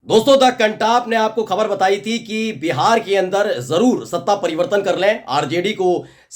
दोस्तों, द कंटाप ने आपको खबर बताई थी कि बिहार के अंदर जरूर सत्ता परिवर्तन कर लें। आरजेडी को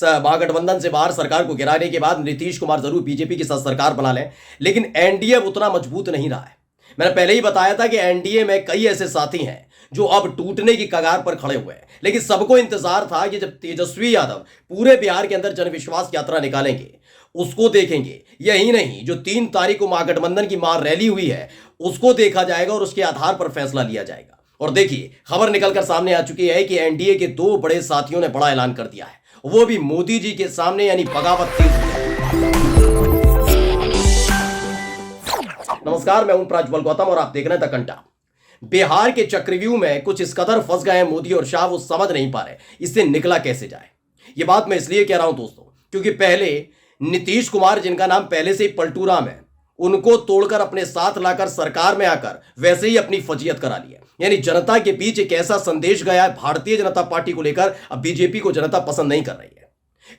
महागठबंधन से बाहर सरकार को गिराने के बाद नीतीश कुमार जरूर बीजेपी के साथ सरकार बना लें, लेकिन एनडीए अब उतना मजबूत नहीं रहा है। मैंने पहले ही बताया था कि एनडीए में कई ऐसे साथी हैं जो अब टूटने की कगार पर खड़े हुए हैं, लेकिन सबको इंतजार था कि जब तेजस्वी यादव पूरे बिहार के अंदर जनविश्वास यात्रा निकालेंगे, उसको देखेंगे। यही नहीं, जो 3 तारीख को महागठबंधन की रैली हुई है उसको देखा जाएगा और उसके आधार पर फैसला लिया जाएगा। और देखिए, खबर निकलकर सामने आ चुकी है कि एनडीए के 2 बड़े साथियों ने बड़ा ऐलान कर दिया है, वो भी मोदी जी के सामने, यानी बगावत तेज। नमस्कार, मैं हूं प्रज्वल गौतम और आप देख रहे हैं द कंटाप। बिहार के चक्रव्यूह में कुछ इस कदर फंस गए हैं मोदी और शाह, वो समझ नहीं पा रहे इससे निकला कैसे जाए। ये बात मैं इसलिए कह रहा हूं दोस्तों, क्योंकि पहले नीतीश कुमार, जिनका नाम पहले से ही पलटू राम है, उनको तोड़कर अपने साथ लाकर सरकार में आकर वैसे ही अपनी फजीयत करा ली है। यानी जनता के बीच एक ऐसा संदेश गया है भारतीय जनता पार्टी को लेकर, अब बीजेपी को जनता पसंद नहीं कर रही है।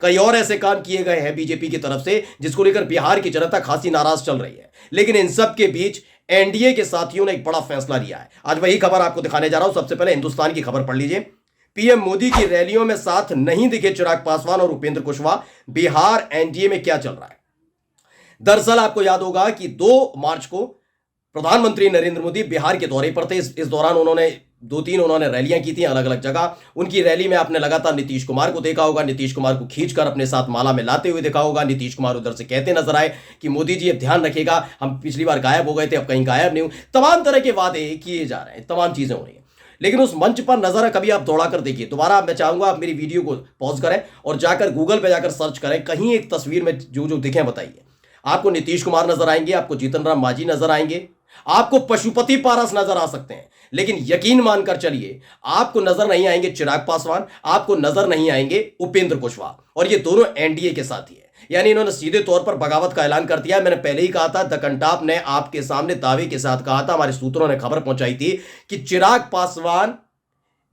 कई और ऐसे काम किए गए हैं बीजेपी की तरफ से जिसको लेकर बिहार की जनता खासी नाराज चल रही है, लेकिन इन सब के बीच एनडीए के साथियों ने एक बड़ा फैसला लिया है। आज वही खबर आपको दिखाने जा रहा हूं। सबसे पहले हिंदुस्तान की खबर पढ़ लीजिए। पीएम मोदी की रैलियों में साथ नहीं दिखे चिराग पासवान और उपेंद्र कुशवाहा, बिहार एनडीए में क्या चल रहा है। दरअसल आपको याद होगा कि 2 मार्च को प्रधानमंत्री नरेंद्र मोदी बिहार के दौरे पर थे। इस दौरान उन्होंने 2-3 रैलियां की थी अलग अलग जगह। उनकी रैली में आपने लगातार नीतीश कुमार को देखा होगा, नीतीश कुमार को खींचकर अपने साथ माला में लाते हुए देखा होगा। नीतीश कुमार उधर से कहते नजर आए कि मोदी जी अब ध्यान रखिएगा, हम पिछली बार गायब हो गए थे, अब कहीं गायब नहीं हूं। तमाम तरह के वादे किए जा रहे हैं, तमाम चीजें हो रही हैं, लेकिन उस मंच पर नजर कभी आप दौड़ा कर देखिए। दोबारा मैं चाहूंगा आप मेरी वीडियो को पॉज करें और जाकर गूगल पे जाकर सर्च करें, कहीं एक तस्वीर में जो जो दिखे बताइए। आपको नीतीश कुमार नजर आएंगे, आपको जीतन राम मांझी नजर आएंगे, आपको पशुपति पारस नजर आ सकते हैं, लेकिन यकीन मानकर चलिए आपको नजर नहीं आएंगे चिराग पासवान, आपको नजर नहीं आएंगे उपेंद्र कुशवाहा। और ये दोनों एनडीए के साथी है, यानी इन्होंने सीधे तौर पर बगावत का ऐलान कर दिया है। मैंने पहले ही कहा था, द कंटाप ने आपके सामने दावे के साथ कहा था, हमारे सूत्रों ने खबर पहुंचाई थी कि चिराग पासवान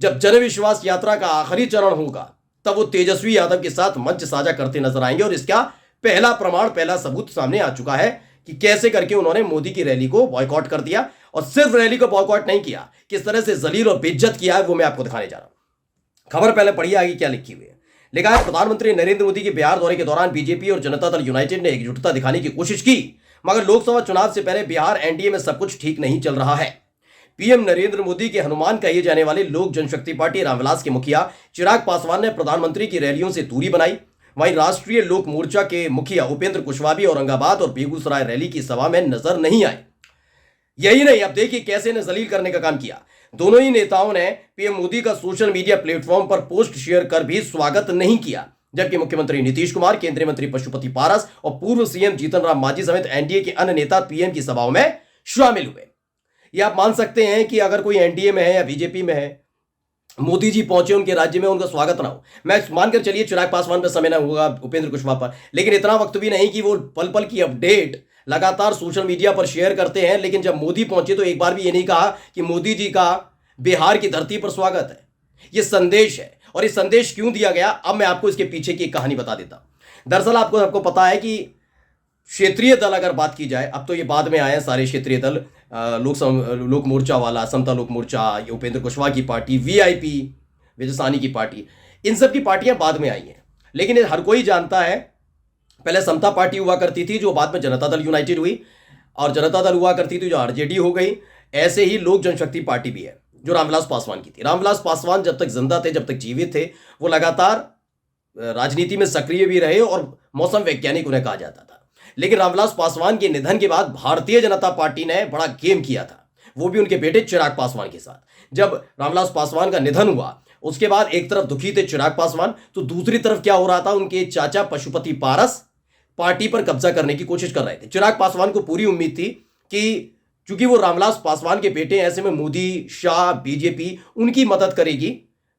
जब जनविश्वास यात्रा का आखिरी चरण होगा तब वो तेजस्वी यादव के साथ मंच साझा करते नजर आएंगे। और इसका पहला प्रमाण, पहला सबूत सामने आ चुका है कि कैसे करके उन्होंने मोदी की रैली को बॉयकॉट कर दिया। और सिर्फ रैली को बॉयकॉट नहीं किया, किस तरह से जलील और बेइज्जत किया है वो मैं आपको दिखाने जा रहा हूं। खबर पहले पढ़िए आगे क्या लिखी हुई है। लिखा है, प्रधानमंत्री नरेंद्र मोदी के बिहार दौरे के दौरान बीजेपी और जनता दल यूनाइटेड ने एकजुटता दिखाने की कोशिश की, मगर लोकसभा चुनाव से पहले बिहार एनडीए में सब कुछ ठीक नहीं चल रहा है। पीएम नरेंद्र मोदी के हनुमान कहे जाने वाले लोक जनशक्ति पार्टी रामविलास के मुखिया चिराग पासवान ने प्रधानमंत्री की रैलियों से दूरी बनाई। वहीं राष्ट्रीय लोक मोर्चा के मुखिया उपेंद्र कुशवाहा भी औरंगाबाद और बेगूसराय रैली की सभा में नजर नहीं आए। यही नहीं, अब देखिए कैसे ने जलील करने का काम किया। दोनों ही नेताओं ने पीएम मोदी का सोशल मीडिया प्लेटफॉर्म पर पोस्ट शेयर कर भी स्वागत नहीं किया, जबकि मुख्यमंत्री नीतीश कुमार, केंद्रीय मंत्री पशुपति पारस और पूर्व सीएम जीतन राम मांझी समेत एनडीए के अन्य नेता पीएम की सभाओं में शामिल हुए। ये आप मान सकते हैं कि अगर कोई एनडीए में है या बीजेपी में है, मोदी जी पहुंचे उनके राज्य में, उनका स्वागत ना हो। मैं मानकर चलिए चिराग पासवान पर समय ना होगा, उपेंद्र कुशवाहा पर, लेकिन इतना वक्त भी नहीं कि वो पल पल की अपडेट लगातार सोशल मीडिया पर शेयर करते हैं। लेकिन जब मोदी पहुंचे तो एक बार भी ये नहीं कहा कि मोदी जी का बिहार की धरती पर स्वागत है। ये संदेश है, और ये संदेश क्यों दिया गया, अब मैं आपको इसके पीछे की कहानी बता देता हूं। दरअसल आपको पता है कि क्षेत्रीय दल अगर बात की जाए, अब तो ये बाद में आए हैं सारे क्षेत्रीय दल, लोक मोर्चा वाला, समता लोक मोर्चा, उपेंद्र कुशवाहा की पार्टी, वीआईपी विजय साहनी की पार्टी, इन सब की पार्टियां बाद में आई हैं। लेकिन हर कोई जानता है, पहले समता पार्टी हुआ करती थी जो बाद में जनता दल यूनाइटेड हुई, और जनता दल हुआ करती थी जो आरजेडी हो गई। ऐसे ही लोक जनशक्ति पार्टी भी है जो रामविलास पासवान की थी। रामविलास पासवान जब तक जिंदा थे, जब तक जीवित थे, वो लगातार राजनीति में सक्रिय भी रहे और मौसम वैज्ञानिक उन्हें कहा जाता था। लेकिन रामविलास पासवान के निधन के बाद भारतीय जनता पार्टी ने बड़ा गेम किया था, वो भी उनके बेटे चिराग पासवान के साथ। जब रामविलास पासवान का निधन हुआ, उसके बाद एक तरफ दुखी थे चिराग पासवान, तो दूसरी तरफ क्या हो रहा था, उनके चाचा पशुपति पारस पार्टी पर कब्जा करने की कोशिश कर रहे थे। चिराग पासवान को पूरी उम्मीद थी कि चूंकि वो रामविलास पासवान के बेटे, ऐसे में मोदी, शाह, बीजेपी उनकी मदद करेगी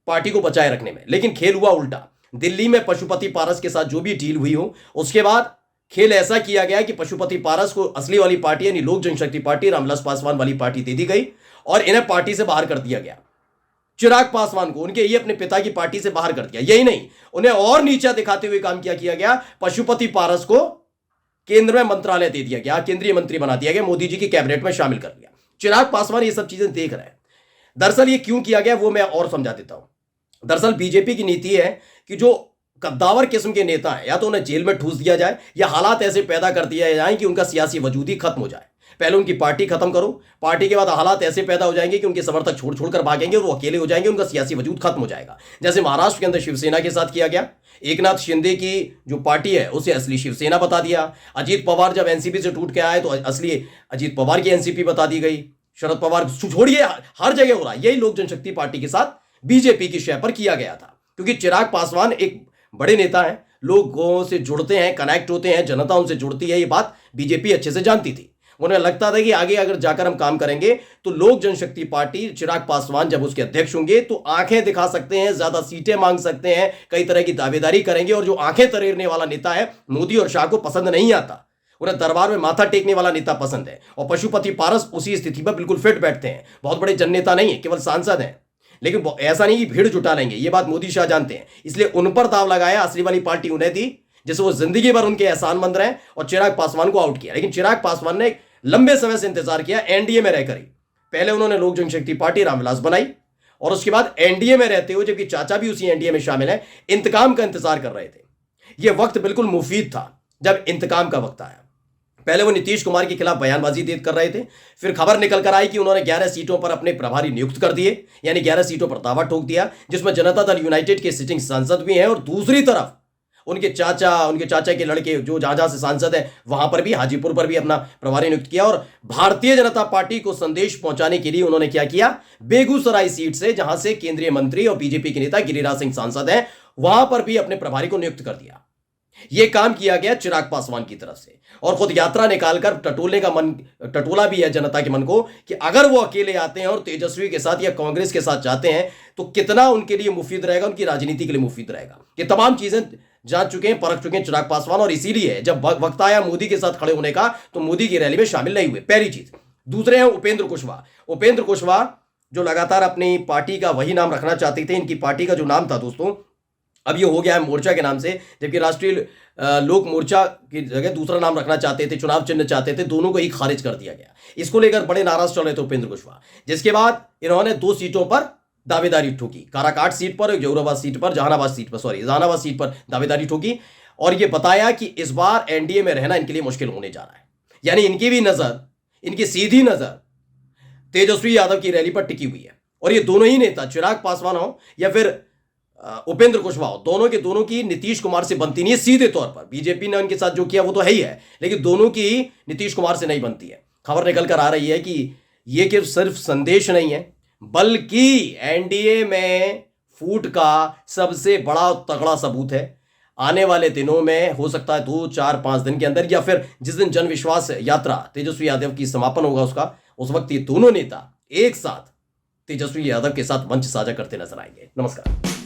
पार्टी को बचाए रखने में। लेकिन खेल हुआ उल्टा। दिल्ली में पशुपति पारस के साथ जो भी डील हुई हो, उसके बाद खेल ऐसा किया गया कि पशुपति पारस को असली वाली पार्टी यानी लोक जनशक्ति पार्टी, रामविलास पासवान वाली पार्टी दे दी गई और इन्हें पार्टी से बाहर कर दिया गया। चिराग पासवान को, उनके ये अपने पिता की पार्टी से बाहर कर दिया। यही नहीं, उन्हें और नीचा दिखाते हुए काम किया गया। पशुपति पारस को केंद्र में मंत्रालय दे दिया गया, केंद्रीय मंत्री बना दिया गया, मोदी जी की कैबिनेट में शामिल कर लिया। चिराग पासवान ये सब चीजें देख रहे हैं। दरअसल ये क्यों किया गया वो मैं और समझा देता हूं। दरअसल बीजेपी की नीति है कि जो कद्दावर किस्म के नेता हैं या तो उन्हें जेल में ठूस दिया जाए या हालात ऐसे पैदा कर दिया जाए कि उनका सियासी वजूद ही खत्म हो जाए। पहले उनकी पार्टी खत्म करो, पार्टी के बाद हालात ऐसे पैदा हो जाएंगे कि उनके समर्थक छोड़ छोड़कर भागेंगे और वो अकेले हो जाएंगे, उनका सियासी वजूद खत्म हो जाएगा। जैसे महाराष्ट्र के अंदर शिवसेना के साथ किया गया, एकनाथ शिंदे की जो पार्टी है उसे असली शिवसेना बता दिया। अजीत पवार जब एनसीपी से टूट के आए तो असली अजीत पवार की एनसीपी बता दी गई। शरद पवार छोड़िए, हर जगह हो रहा है। यही लोक जनशक्ति पार्टी के साथ बीजेपी की शय पर किया गया था, क्योंकि चिराग पासवान एक बड़े नेता हैं, लोगों से जुड़ते हैं, कनेक्ट होते हैं, जनता उनसे जुड़ती है। ये बात बीजेपी अच्छे से जानती थी। उन्हें लगता था कि आगे अगर जाकर हम काम करेंगे तो लोक जनशक्ति पार्टी, चिराग पासवान जब उसके अध्यक्ष होंगे तो आंखें दिखा सकते हैं, ज्यादा सीटें मांग सकते हैं, कई तरह की दावेदारी करेंगे। और जो आंखें तरेरने वाला नेता है मोदी और शाह को पसंद नहीं आता। उन्हें दरबार में माथा टेकने वाला नेता पसंद है। और पशुपति पारस उसी स्थिति पर बिल्कुल फिट बैठते हैं। बहुत बड़े जननेता नहीं है, केवल सांसद हैं, लेकिन ऐसा नहीं कि भीड़ जुटा लेंगे। ये बात मोदी शाह जानते हैं, इसलिए उन पर दाव लगाया। असली वाली पार्टी उन्हें थी जिसे वो जिंदगी भर उनके एहसानमंद रहे, और चिराग पासवान को आउट किया। लेकिन चिराग पासवान ने लंबे समय से इंतजार किया एनडीए में रहकर ही। पहले उन्होंने लोक जनशक्ति पार्टी रामविलास बनाई और उसके बाद एनडीए में रहते हुए, जबकि चाचा भी उसी एनडीए में शामिल है, इंतकाम का इंतजार कर रहे थे। यह वक्त बिल्कुल मुफीद था जब इंतकाम का वक्त आया। पहले वो नीतीश कुमार के खिलाफ बयानबाजी कर रहे थे, फिर खबर निकल कर आई कि उन्होंने 11 सीटों पर अपने प्रभारी नियुक्त कर दिए, यानी 11 सीटों पर दावा ठोक दिया, जिसमें जनता दल यूनाइटेड के सिटिंग सांसद भी हैं और दूसरी तरफ उनके चाचा के लड़के जो जहां से सांसद है वहां पर भी, हाजीपुर पर भी अपना प्रभारी नियुक्त किया। और भारतीय जनता पार्टी को संदेश पहुंचाने के लिए उन्होंने क्या किया, बेगूसराय सीट से, जहां से केंद्रीय मंत्री और बीजेपी के नेता गिरिराज सिंह सांसद हैं, वहां पर भी अपने प्रभारी को नियुक्त कर दिया। यह काम किया गया चिराग पासवान की तरफ से, और खुद यात्रा निकालकर टटोला भी है जनता के मन को कि अगर वो अकेले आते हैं और तेजस्वी के साथ या कांग्रेस के साथ जाते हैं तो कितना उनके लिए मुफीद रहेगा, उनकी राजनीति के लिए मुफीद रहेगा। ये तमाम चीजें जान चुके हैं, परख चुके हैं चिराग पासवान, और इसीलिए जब वक्त आया मोदी के साथ खड़े होने का तो मोदी की रैली में शामिल नहीं हुए, पहली चीज। दूसरे हैं उपेंद्र कुशवाहा। उपेंद्र कुशवाहा जो लगातार अपनी पार्टी का वही नाम रखना चाहते थे। इनकी पार्टी का जो नाम था दोस्तों, अब ये हो गया है मोर्चा के नाम से, जबकि राष्ट्रीय लोक मोर्चा की जगह दूसरा नाम रखना चाहते थे, चुनाव चिन्ह चाहते थे, दोनों को ही खारिज कर दिया गया। इसको लेकर बड़े नाराज चल रहे थे उपेंद्र कुशवाहा। जिसके बाद इन्होंने 2 सीटों पर दावेदारी ठोकी, काराकाट सीट पर, जहानाबाद सीट पर दावेदारी ठोकी, और यह बताया कि इस बार एनडीए में रहना इनके लिए मुश्किल होने जा रहा है। यानी इनकी भी नजर, इनकी सीधी नजर तेजस्वी यादव की रैली पर टिकी हुई है। और ये दोनों ही नेता, चिराग पासवान हो या फिर उपेंद्र कुशवाहा, दोनों के दोनों की नीतीश कुमार से बनती नहीं है सीधे तौर पर। बीजेपी ने उनके साथ जो किया वो तो है ही है, लेकिन दोनों की नीतीश कुमार से नहीं बनती है। खबर निकल कर आ रही है कि ये कि सिर्फ संदेश नहीं है, बल्कि एनडीए में फूट का सबसे बड़ा तगड़ा सबूत है। आने वाले दिनों में हो सकता है 2, 4, 5 दिन के अंदर, या फिर जिस दिन जन विश्वास यात्रा तेजस्वी यादव की समापन होगा उसका, उस वक्त ये दोनों नेता एक साथ तेजस्वी यादव के साथ मंच साझा करते नजर आएंगे। नमस्कार।